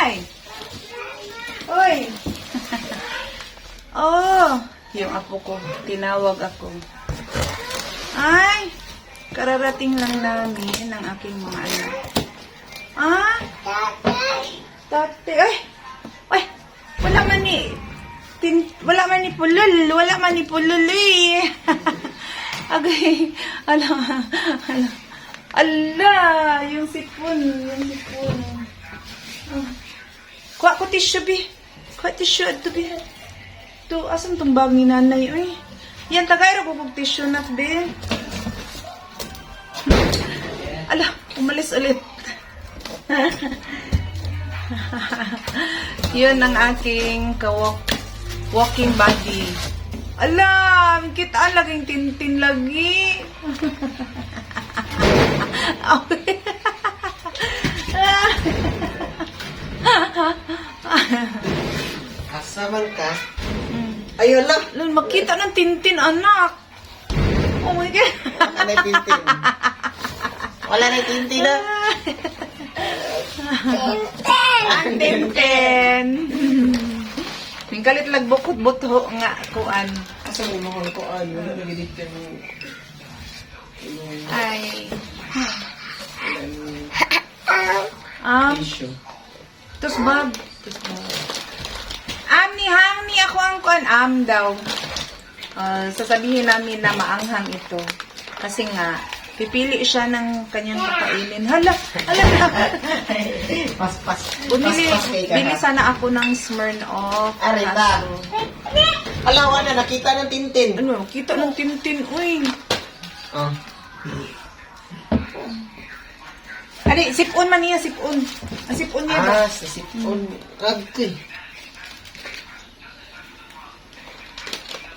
Ay! Uy! Oh! Yung apo ko, tinawag ako. Ay! Kararating lang namin ng aking mga anak. Ah? Tate. Ay! Ay! Wala man ni... wala man ni pulul. Wala man ni pulul eh. Agay. Ala! Yung sipon. Yung sipon. Kuha ko tissue, bi. Kuha tissue at bi. Ito, asan itong bag ni nanay, uy? Yan, tagay ko kung tissue na, bi. Ala, umalis ulit. Yun ang aking walking body. Ala, kita laging tintin lagi. Asa man ka? Ayun lang. Lun, makita ng tintin, anak. Oh my God. Wala na tintin. Wala na tintin na. Ang tintin. Yung kalit lagbukot buto nga kuan. Asa mo mga kuan? Wala na ginigtan mo. Ay. Tissue. Tus bab. Ni ako ang kuan daw. Sasabihin namin na maanghang ito. Kasi nga, pipili siya ng kanyang kakainin. Hala. Pas. Bili sana ako ng Smirnoff. Arita. Alawa na, nakita ng tintin. Ano, kita ng tintin, uy. Oh. Ari, sipon man niya, sipon. Ang sipon niya ba? Sa sipon. Okay.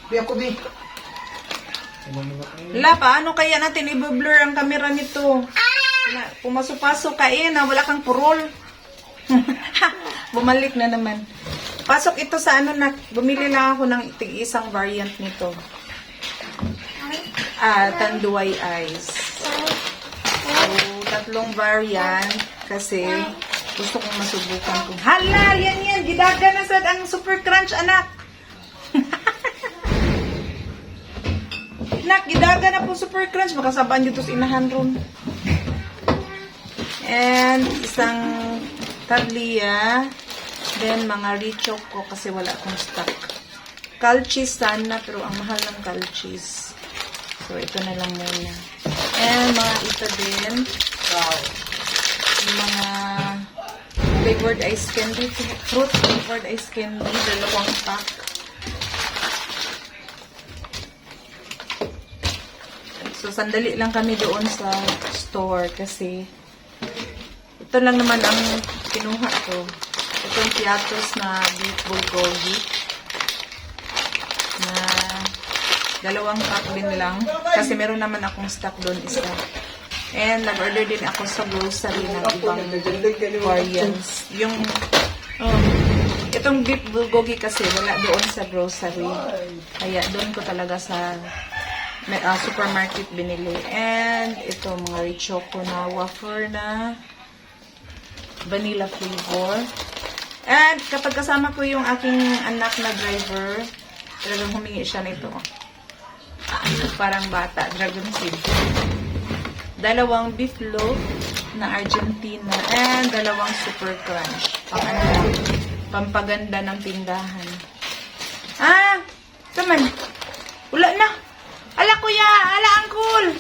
Bi ako, bi. Wala, paano kaya natin i-blur ang camera nito? Pumasok-pasok ka na wala kang purol. Bumalik na naman. Pasok ito sa ano na, bumili lang ako ng tig-isang variant nito. Tanduay Eyes. So, tatlong variant kasi gusto kong masubukan kung hala, yan, gidaga na sad ang Super Crunch, anak. Nak, gidaga na po Super Crunch. Makasabaan dito sa inahan ron. And isang tablia. Then, mga Richoco kasi wala akong stock. Calchis sana, pero ang mahal ng Calchis. So, ito na lang muna. And, mga ito din. Wow. Yung mga flavored ice candy. Fruit flavored ice candy. Dalawang pack. So, sandali lang kami doon sa store kasi ito lang naman ang kinuha ko. Itong piatos na beef bulgogi na dalawang pack din lang kasi meron naman akong stock doon isa. And nag-order din ako sa grocery ng ibang variants. Itong beef bulgogi kasi wala doon sa grocery. Kaya doon ko talaga sa supermarket binili. And ito mga Richoco na wafer na vanilla flavor. And kapag kasama ko yung aking anak na driver, talagang humingi siya nito. Parang bata, dragon seed. Dalawang beef loaf na Argentina and dalawang super crunch. Pampaganda ng tindahan. Taman. Wala na. Ala kuya, ala uncle.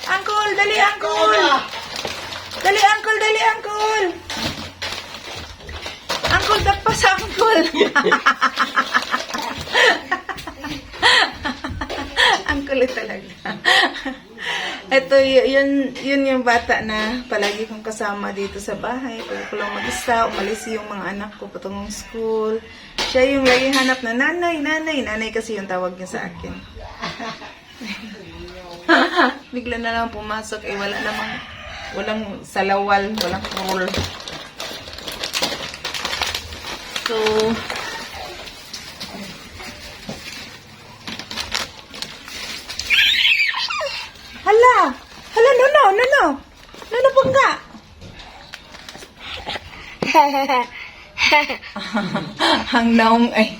Uncle, dali uncle. Dali uncle, dali uncle. Uncle, dagpas uncle. Uncle talaga. Ito, yun yung bata na palagi kong kasama dito sa bahay. Pag ako lang mag-isa, umalis yung mga anak ko patungong school. Siya yung lagi hanap na nanay kasi yung tawag niya sa akin. Bigla na lang pumasok, walang salawal, walang roll. So, hala, no, pangga. Ang naong ay.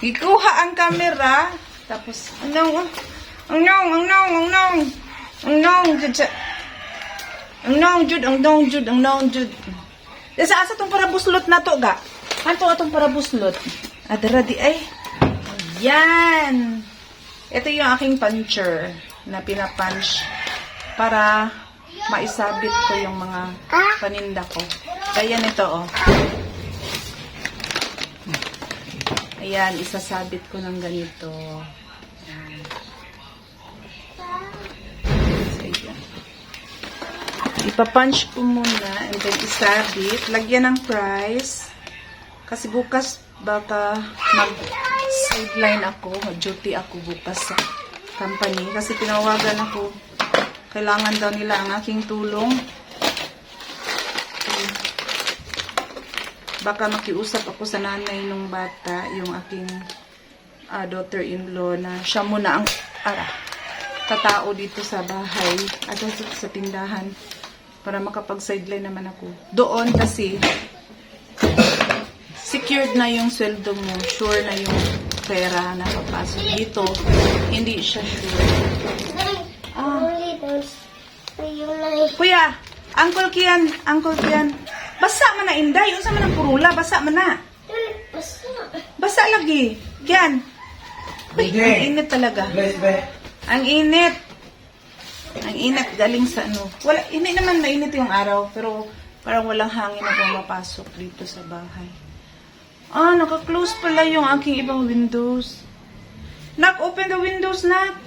Ikuha ang camera. Tapos, ang naong. Sa asa tong para buslot na to, ga? Anto atong para buslot? Adara di ay. Ayan. Ito yung aking puncher na pinapunch para maisabit ko yung mga paninda ko. Ayan ito, oh. Ayan, isasabit ko ng ganito. Ayan. Ipapunch ko muna and then isabit. Lagyan ng price. Kasi bukas baka mag-sideline ako, mag-duty ako bukas sa company. Kasi tinawagan ako. Kailangan daw nila ang aking tulong. Baka makiusap ako sa nanay ng bata, yung aking daughter-in-law na siya muna ang tatao dito sa bahay at sa tindahan para makapag-sideline naman ako. Doon kasi secured na yung sweldo mo, sure na yung pera na papasok dito. Hindi siya sure. Kuya, Uncle Kian, basa man na inday, unsa man ang purula, basa man na. Basa lagi. Kian. Uy, ang init talaga. Ang init. Ang init galing sa ano. Wala, hindi naman mainit yung araw, pero parang walang hangin na pumapasok dito sa bahay. Naka-close pala yung aking ibang windows. Nak, open the windows, nak.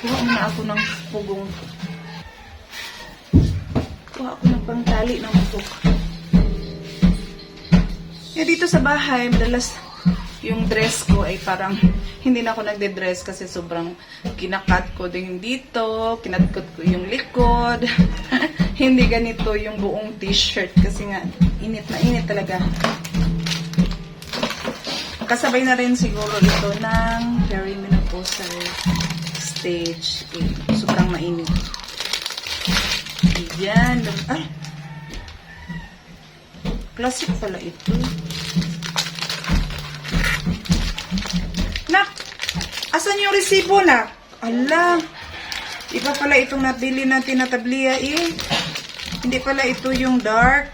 Kuha na ako ng pugong. Kuha ako ng pangtali ng butok. Dito sa bahay, madalas yung dress ko ay parang hindi na ako nagde-dress kasi sobrang kinakat ko din dito, kinatkot ko yung likod. Hindi ganito yung buong t-shirt kasi nga init na init talaga. Kasabay na rin siguro ito ng perimenopausal stage 8. Sobrang mainit. Ayan. Ay! Classic pala ito. Nak! Asan yung resibo, nak? Ala! Iba pala itong nabili natin na tablia eh. Hindi pala ito yung dark.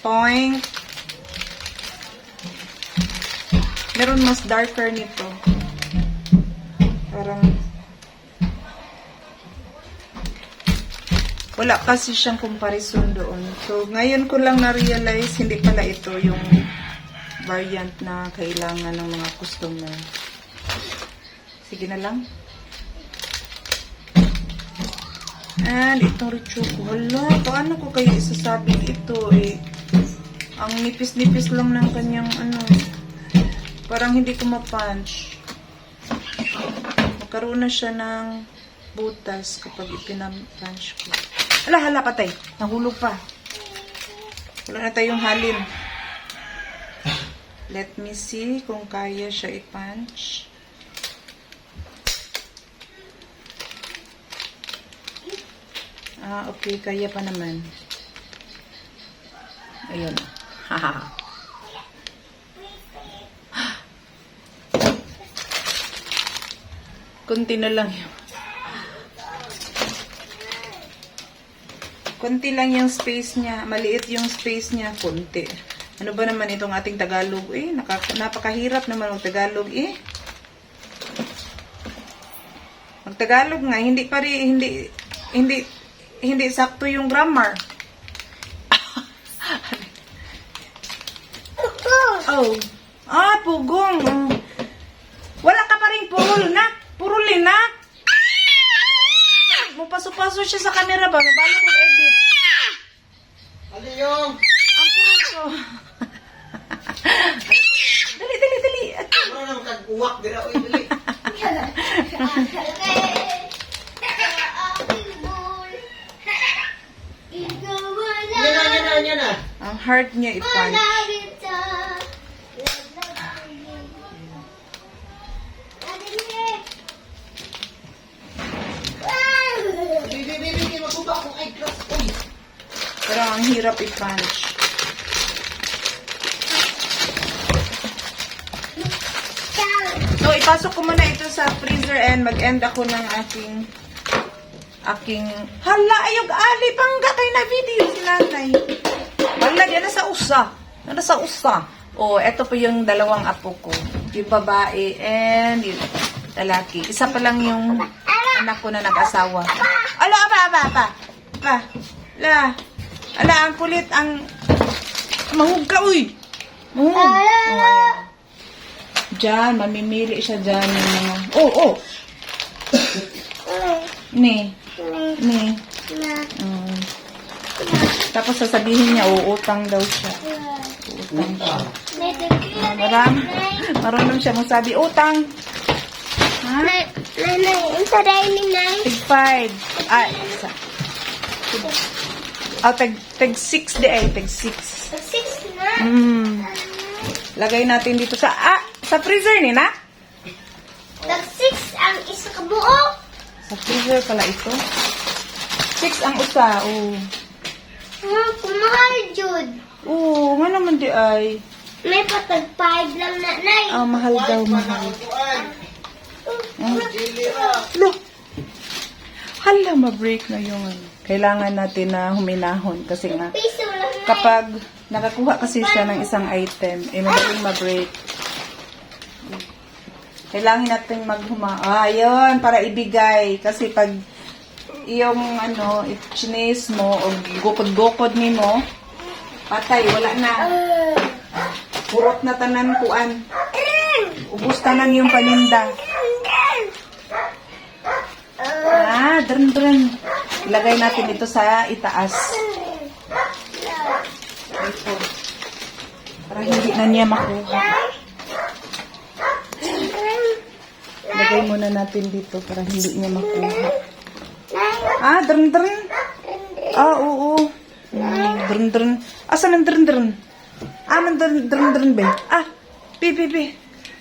Point. Meron mas darker nito. Parang wala kasi siyang comparison doon. So, ngayon ko lang na-realize hindi pala ito yung variant na kailangan ng mga customer. Sige na lang. And itong rechoko. Hala, paano ko kayo isasabi ito eh? Ang nipis-nipis lang ng kanyang ano. Parang hindi ko ma-punch. Magkaroon na siya ng butas kapag ipinam-punch ko. Hala, patay. Nahulog pa. Wala na tayong halin. Let me see kung kaya siya i-punch. Okay. Kaya pa naman. Ayun. Haha. Kunti na lang yun. Kunti lang yung space niya. Maliit yung space niya. Kunti. Ano ba naman itong ating Tagalog eh? Napakahirap naman ang Tagalog eh. Mag-Tagalog nga. Hindi sakto yung grammar. Oh. Pugong. Wala ka pa rin purul na. Purulin na. Paso-paso siya sa camera ba? Mabalo kong edit. Ano yung? Ang purul ko. Dali. Ano nang kag-uwak dira o dali. Yan na. Ang heart niya i-punch. Pero ang hirap i-punch. So, ipasok ko muna ito sa freezer and mag-end ako ng aking hala, ayog ali, pangga kay na video si nanay. Wala, yan na sa usa. Yan na sa usa. Oh, eto po yung dalawang apo ko. Yung babae and yung lalaki. Isa pa lang yung anak ko na nag-asawa. Ala, apa. Ala, ang kulit, ang mahugka, uy. Oh, ayan. Diyan, mamimili siya dyan ng mga... Oh! Ni. Tapos sasabihin niya, uutang daw siya. Uutang siya. Marunong siya magsabi, utang. Ha? Tig 5. Ay, isa. Tag 6 di ay, tag 6. Lagay natin dito sa freezer ni na? Tag-6 ang isa ka buo. Sa freezer pala ito. 6 ang usa. Oh. Kumahal, Jud. Oo, nga naman di ay. May patag 5 lang na, Nay. Mahal daw, mahal. Lo. Hala, ma-break na yung ano. Kailangan natin na huminahon kasi nga Piso lang, Nay. kapag nakakuha kasi siya ng isang item, madaling ma-break. Kailangan natin ayun, para ibigay. Kasi pag yung i-chines mo o gukod-gukod ni mo, patay, wala na. Purot na tanan kuan. Ubus tanan yung paninda. Dren. Ilagay natin ito sa itaas. Ito. Para hindi na niya makuha. Lagay muna natin dito para hindi niya makuha. Dren. Oo. Dren. Asan ang dren? Man dren ba? Pi.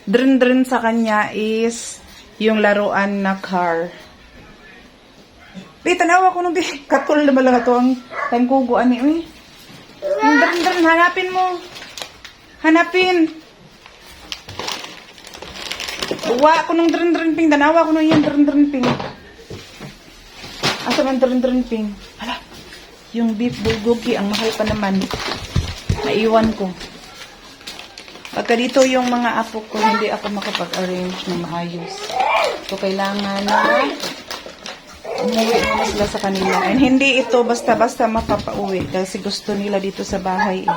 Dren sa kanya is yung laruan na car. Tanawa ko nung katul na lang ito ang tangkuguan ni. Yung dren, hanapin mo. Hanapin. Uwa ko nung dren ping. Tanawa ko nung yung dren ping. Asa man dren ping? Hala, yung beef bulgogi, ang mahal pa naman. Naiwan ko. Pagka dito yung mga apo ko, hindi ako makapag-arrange ng maayos. So, kailangan na umuwi muna sila sa kanila. And hindi ito basta-basta mapapauwi kasi gusto nila dito sa bahay.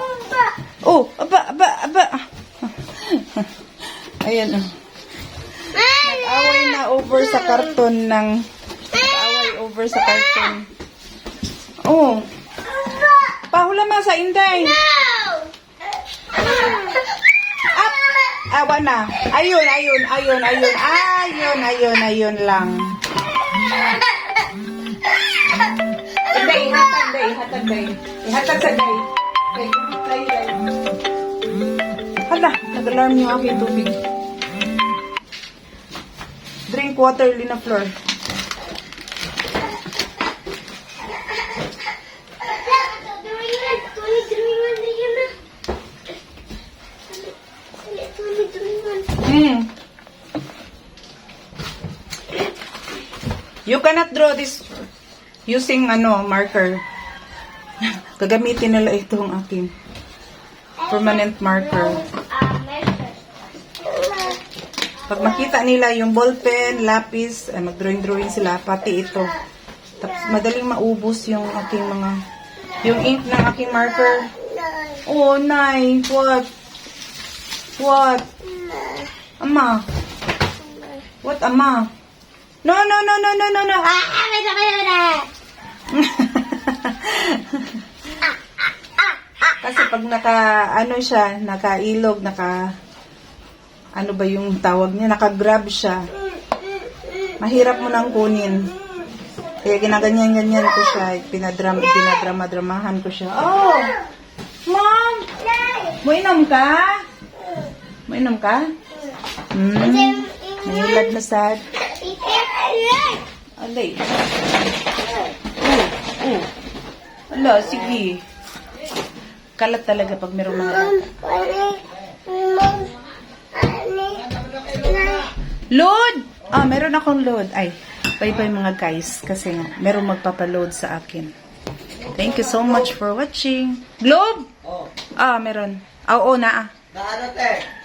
Oh, aba. Ayan. Nag-away na over sa karton ng... Nag-away over sa karton. Oh. Pahula ma sa inday. Awa na. Ayun lang. Ihatag day. Ihatag sa day. Hala, nag-alarm yung aking tubig. Drink water, Lina Flor. You cannot draw this using marker. Gagamitin nila itong aking permanent marker. Pag makita nila yung ballpen, lapis, mag-drawing sila, pati ito. Tapos madaling maubos yung aking yung ink ng aking marker. Oh, Nay, what? What? Ama? What, Ama? No. Kasi pag nakailog, ano ba yung tawag niya, nakagrab siya, mahirap mo nang kunin. Kaya ginaganyan-ganyan ko siya, pinadrama-dramahan ko siya. Oh! Mom! Mainom ka? Nahilad na sad. Ala, sige. Kalat talaga pag mayroong mga bata. Load! Ah, meron akong load. Ay, bye-bye mga guys. Kasi nga, meron magpapaload sa akin. Thank you so much for watching. Globe! Ah, meron. Oo, na. Ano, te?